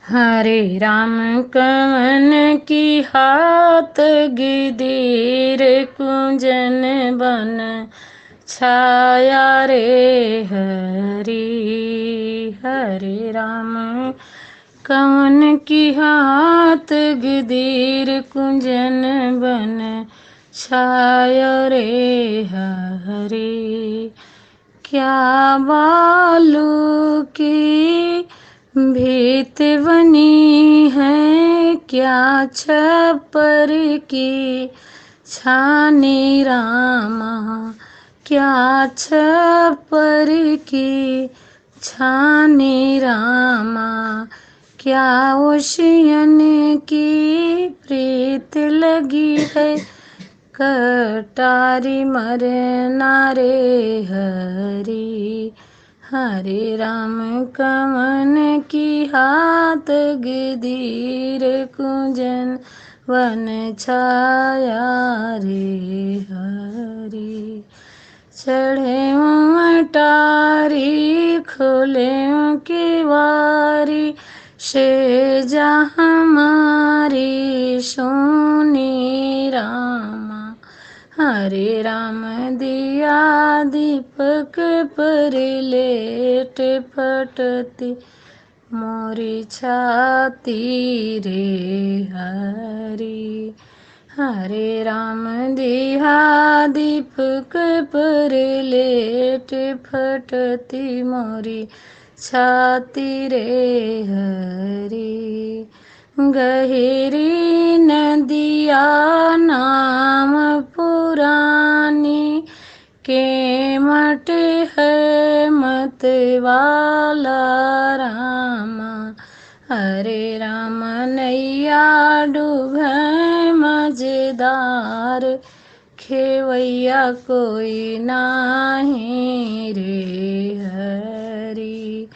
हरे राम कवन की हाथ गिदीर कुंजन बन छाया रे हरि। हरे राम कवन की हाथ गिदीर कुंजन बन छाया रे हरि। क्या बालू की भीत बनी है, क्या छप्पर की छानी रामा। क्या छप्पर की छानी रामा। क्या ओशियन की प्रीत लगी है, कटारी मरना रे हरि। हरे राम कवन की हाथ गिदीर कुंजन वन छाया रे हरि। चढ़े अटारी खोले किवारी, से हमारी सोनी रामा। हरे राम दिया दीपक पर लेट फटती मोरी छाती रे हरि। हरे राम दिया दीपक पर लेट फटती मोरी छाती रे हरि। गहरी नदिया नाम पुरानी, के मट है मत वाला रामा। हरे राम नैया डूबे मजेदार, खेवैया कोई नाही रे हरि।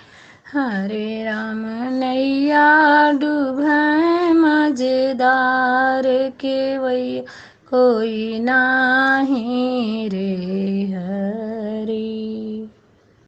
हरे राम नैया डूबे मजेदार, खेवैया कोई नाही रे हरि।